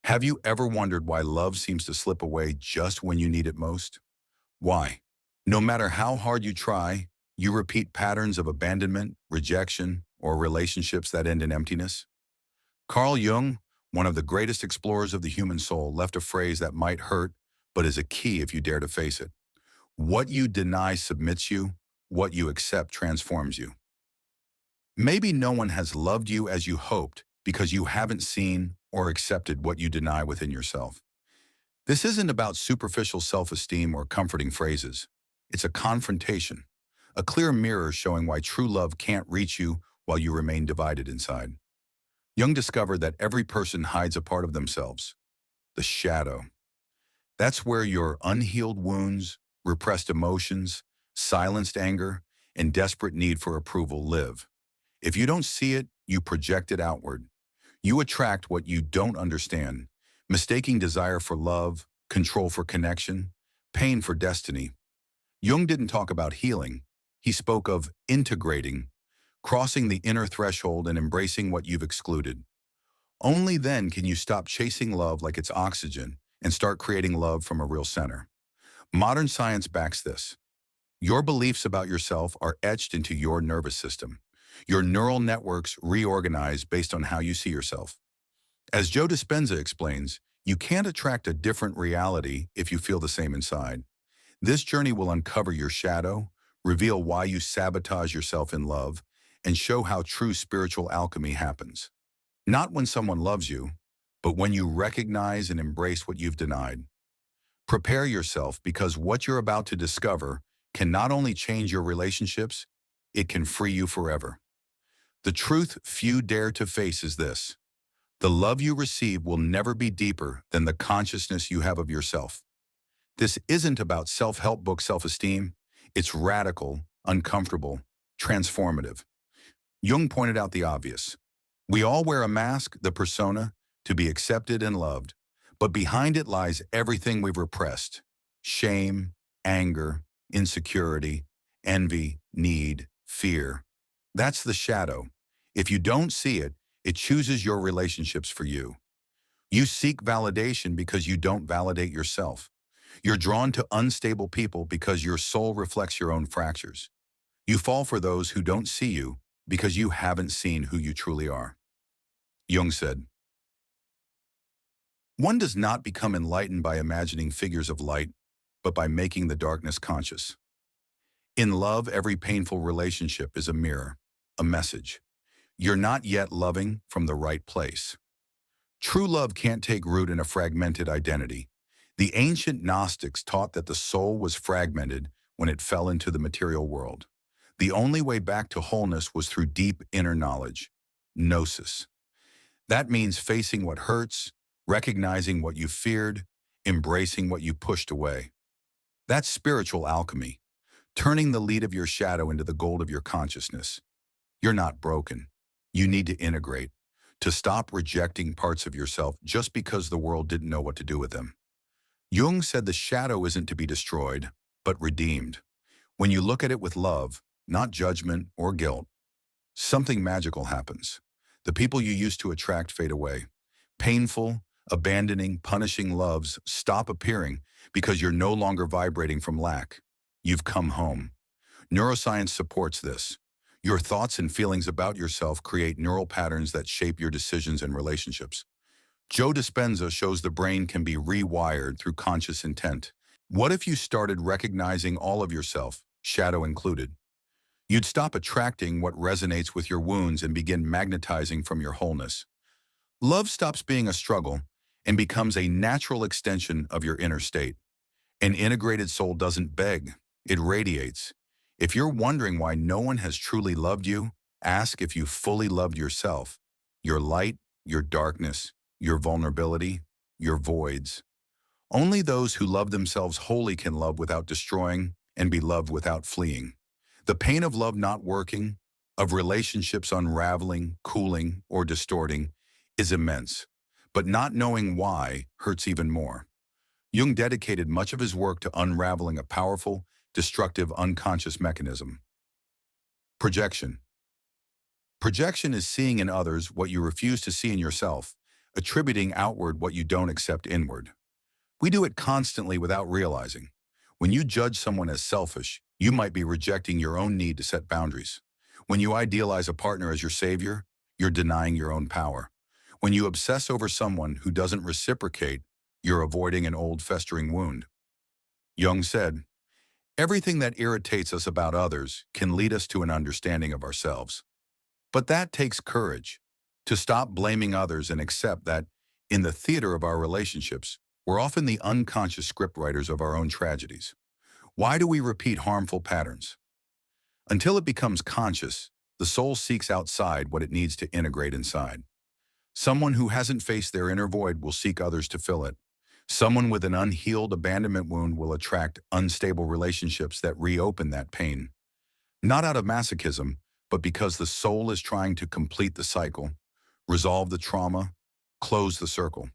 Have you ever wondered why love seems to slip away just when you need it most? Why? No matter how hard you try, you repeat patterns of abandonment, rejection, or relationships that end in emptiness. Carl Jung, one of the greatest explorers of the human soul, left a phrase that might hurt, but is a key if you dare to face it. What you deny submits you, what you accept transforms you. Maybe no one has loved you as you hoped because you haven't seen or accepted what you deny within yourself. This isn't about superficial self-esteem or comforting phrases. It's a confrontation, a clear mirror showing why true love can't reach you while you remain divided inside. Jung discovered that every person hides a part of themselves, the shadow. That's where your unhealed wounds, repressed emotions, silenced anger, and desperate need for approval live. If you don't see it, you project it outward. You attract what you don't understand, mistaking desire for love, control for connection, pain for destiny. Jung didn't talk about healing. He spoke of integrating, crossing the inner threshold and embracing what you've excluded. Only then can you stop chasing love like it's oxygen and start creating love from a real center. Modern science backs this. Your beliefs about yourself are etched into your nervous system. Your neural networks reorganize based on how you see yourself. As Joe Dispenza explains, you can't attract a different reality if you feel the same inside. This journey will uncover your shadow, reveal why you sabotage yourself in love, and show how true spiritual alchemy happens. Not when someone loves you, but when you recognize and embrace what you've denied. Prepare yourself because what you're about to discover can not only change your relationships, it can free you forever. The truth few dare to face is this. The love you receive will never be deeper than the consciousness you have of yourself. This isn't about self-help book self-esteem. It's radical, uncomfortable, transformative. Jung pointed out the obvious. We all wear a mask, the persona, to be accepted and loved, but behind it lies everything we've repressed. Shame, anger, insecurity, envy, need, fear. That's the shadow. If you don't see it, it chooses your relationships for you. You seek validation because you don't validate yourself. You're drawn to unstable people because your soul reflects your own fractures. You fall for those who don't see you because you haven't seen who you truly are. Jung said, one does not become enlightened by imagining figures of light, but by making the darkness conscious. In love, every painful relationship is a mirror, a message. You're not yet loving from the right place. True love can't take root in a fragmented identity. The ancient Gnostics taught that the soul was fragmented when it fell into the material world. The only way back to wholeness was through deep inner knowledge, gnosis. That means facing what hurts, recognizing what you feared, embracing what you pushed away. That's spiritual alchemy, turning the lead of your shadow into the gold of your consciousness. You're not broken. You need to integrate, to stop rejecting parts of yourself just because the world didn't know what to do with them. Jung said the shadow isn't to be destroyed, but redeemed. When you look at it with love, not judgment or guilt, something magical happens. The people you used to attract fade away. Painful, abandoning, punishing loves stop appearing because you're no longer vibrating from lack. You've come home. Neuroscience supports this. Your thoughts and feelings about yourself create neural patterns that shape your decisions and relationships. Joe Dispenza shows the brain can be rewired through conscious intent. What if you started recognizing all of yourself, shadow included? You'd stop attracting what resonates with your wounds and begin magnetizing from your wholeness. Love stops being a struggle and becomes a natural extension of your inner state. An integrated soul doesn't beg, it radiates. If you're wondering why no one has truly loved you, ask if you fully loved yourself, your light, your darkness, your vulnerability, your voids. Only those who love themselves wholly can love without destroying and be loved without fleeing. The pain of love not working, of relationships unraveling, cooling, or distorting is immense, but not knowing why hurts even more. Jung dedicated much of his work to unraveling a powerful, destructive, unconscious mechanism. Projection. Projection is seeing in others what you refuse to see in yourself, attributing outward what you don't accept inward. We do it constantly without realizing. When you judge someone as selfish, you might be rejecting your own need to set boundaries. When you idealize a partner as your savior, you're denying your own power. When you obsess over someone who doesn't reciprocate, you're avoiding an old festering wound. Jung said, "Everything that irritates us about others can lead us to an understanding of ourselves. But that takes courage, to stop blaming others and accept that, in the theater of our relationships, we're often the unconscious scriptwriters of our own tragedies. Why do we repeat harmful patterns? Until it becomes conscious, the soul seeks outside what it needs to integrate inside. Someone who hasn't faced their inner void will seek others to fill it. Someone with an unhealed abandonment wound will attract unstable relationships that reopen that pain. Not out of masochism, but because the soul is trying to complete the cycle, resolve the trauma, close the circle.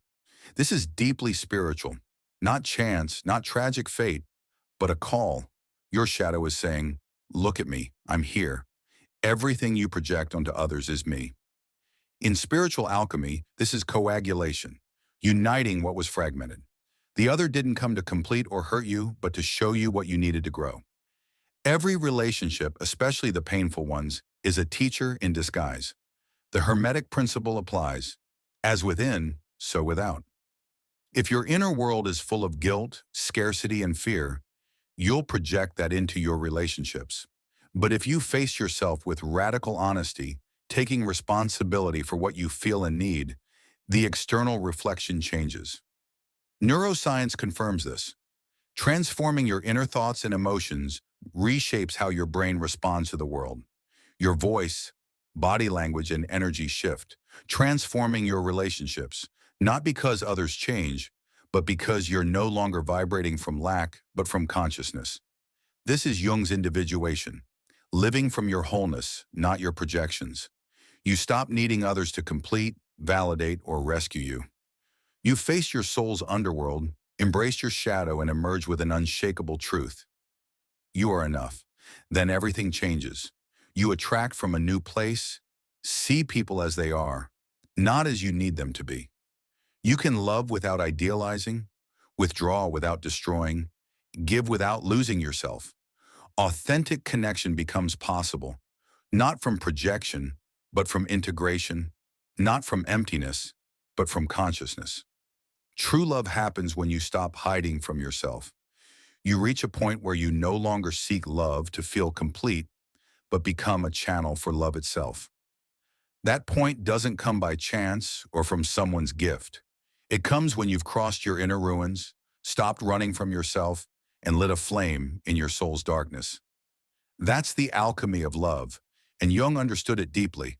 This is deeply spiritual, not chance, not tragic fate, but a call. Your shadow is saying, "Look at me, I'm here. Everything you project onto others is me." In spiritual alchemy, this is coagulation, uniting what was fragmented. The other didn't come to complete or hurt you, but to show you what you needed to grow. Every relationship, especially the painful ones, is a teacher in disguise. The Hermetic principle applies. As within, so without. If your inner world is full of guilt, scarcity, and fear, you'll project that into your relationships. But if you face yourself with radical honesty, taking responsibility for what you feel and need, the external reflection changes. Neuroscience confirms this. Transforming your inner thoughts and emotions reshapes how your brain responds to the world. Your voice, body language, and energy shift, transforming your relationships, not because others change, but because you're no longer vibrating from lack, but from consciousness. This is Jung's individuation, living from your wholeness, not your projections. You stop needing others to complete, validate, or rescue you. You face your soul's underworld, embrace your shadow, and emerge with an unshakable truth. You are enough. Then everything changes. You attract from a new place, see people as they are, not as you need them to be. You can love without idealizing, withdraw without destroying, give without losing yourself. Authentic connection becomes possible, not from projection, but from integration, not from emptiness, but from consciousness. True love happens when you stop hiding from yourself. You reach a point where you no longer seek love to feel complete, but become a channel for love itself. That point doesn't come by chance or from someone's gift. It comes when you've crossed your inner ruins, stopped running from yourself, and lit a flame in your soul's darkness. That's the alchemy of love, and Jung understood it deeply.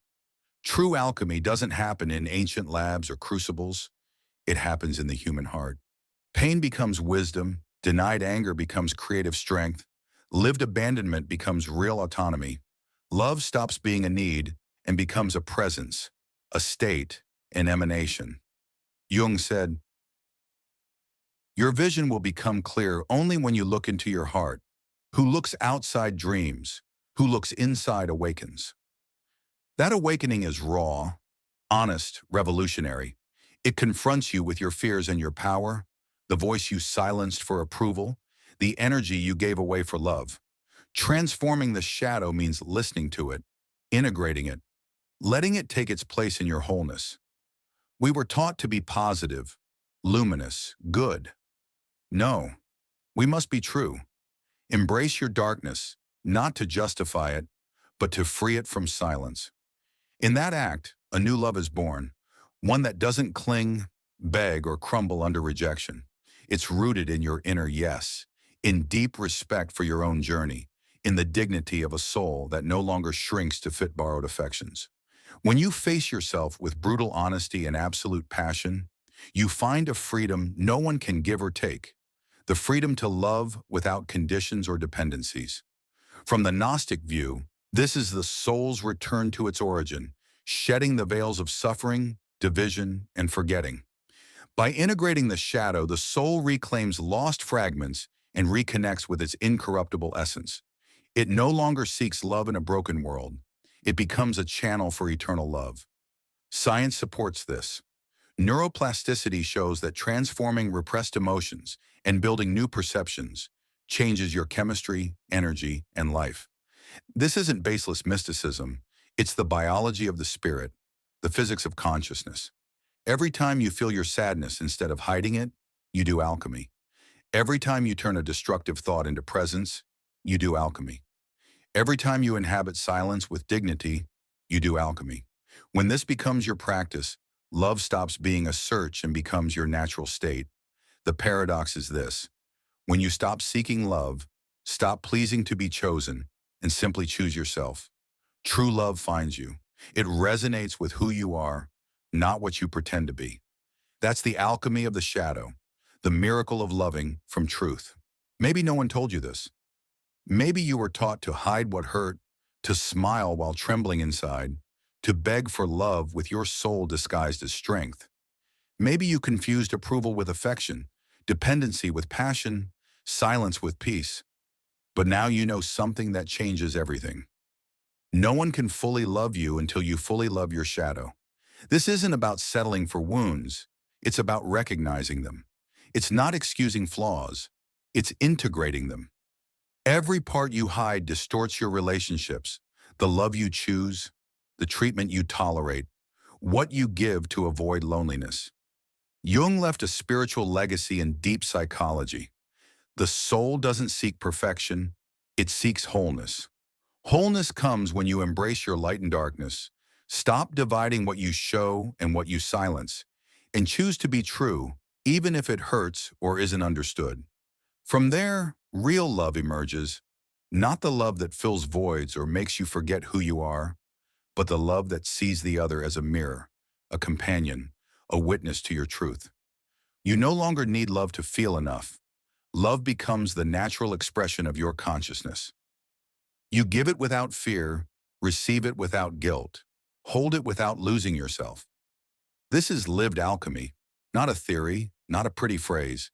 True alchemy doesn't happen in ancient labs or crucibles. It happens in the human heart. Pain becomes wisdom, denied anger becomes creative strength, lived abandonment becomes real autonomy. Love stops being a need and becomes a presence, a state, an emanation. Jung said, "Your vision will become clear only when you look into your heart. Who looks outside dreams, who looks inside awakens." That awakening is raw, honest, revolutionary. It confronts you with your fears and your power, the voice you silenced for approval, the energy you gave away for love. Transforming the shadow means listening to it, integrating it, letting it take its place in your wholeness. We were taught to be positive, luminous, good. No, we must be true. Embrace your darkness, not to justify it, but to free it from silence. In that act, a new love is born, one that doesn't cling, beg, or crumble under rejection. It's rooted in your inner yes, in deep respect for your own journey, in the dignity of a soul that no longer shrinks to fit borrowed affections. When you face yourself with brutal honesty and absolute passion, you find a freedom no one can give or take, the freedom to love without conditions or dependencies. From the Gnostic view, this is the soul's return to its origin, shedding the veils of suffering, division, and forgetting. By integrating the shadow, the soul reclaims lost fragments and reconnects with its incorruptible essence. It no longer seeks love in a broken world. It becomes a channel for eternal love. Science supports this. Neuroplasticity shows that transforming repressed emotions and building new perceptions changes your chemistry, energy, and life. This isn't baseless mysticism. It's the biology of the spirit, the physics of consciousness. Every time you feel your sadness instead of hiding it, you do alchemy. Every time you turn a destructive thought into presence, you do alchemy. Every time you inhabit silence with dignity, you do alchemy. When this becomes your practice, love stops being a search and becomes your natural state. The paradox is this: when you stop seeking love, stop pleasing to be chosen, and simply choose yourself, true love finds you. It resonates with who you are, not what you pretend to be. That's the alchemy of the shadow, the miracle of loving from truth. Maybe no one told you this. Maybe you were taught to hide what hurt, to smile while trembling inside, to beg for love with your soul disguised as strength. Maybe you confused approval with affection, dependency with passion, silence with peace. But now you know something that changes everything. No one can fully love you until you fully love your shadow. This isn't about settling for wounds. It's about recognizing them. It's not excusing flaws. It's integrating them. Every part you hide distorts your relationships, the love you choose, the treatment you tolerate, what you give to avoid loneliness. Jung left a spiritual legacy in deep psychology. The soul doesn't seek perfection, it seeks wholeness. Wholeness comes when you embrace your light and darkness, stop dividing what you show and what you silence, and choose to be true, even if it hurts or isn't understood. From there, real love emerges, not the love that fills voids or makes you forget who you are, but the love that sees the other as a mirror, a companion, a witness to your truth. You no longer need love to feel enough. Love becomes the natural expression of your consciousness. You give it without fear, receive it without guilt, hold it without losing yourself. This is lived alchemy, not a theory, not a pretty phrase.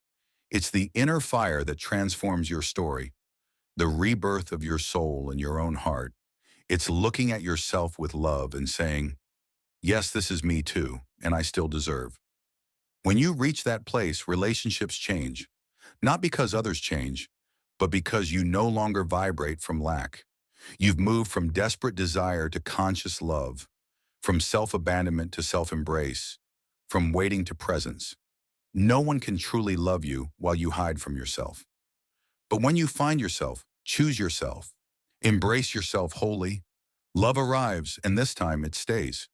It's the inner fire that transforms your story, the rebirth of your soul and your own heart. It's looking at yourself with love and saying, yes, this is me too, and I still deserve. When you reach that place, relationships change, not because others change, but because you no longer vibrate from lack. You've moved from desperate desire to conscious love, from self-abandonment to self-embrace, from waiting to presence. No one can truly love you while you hide from yourself. But when you find yourself, choose yourself, embrace yourself wholly, love arrives, and this time it stays.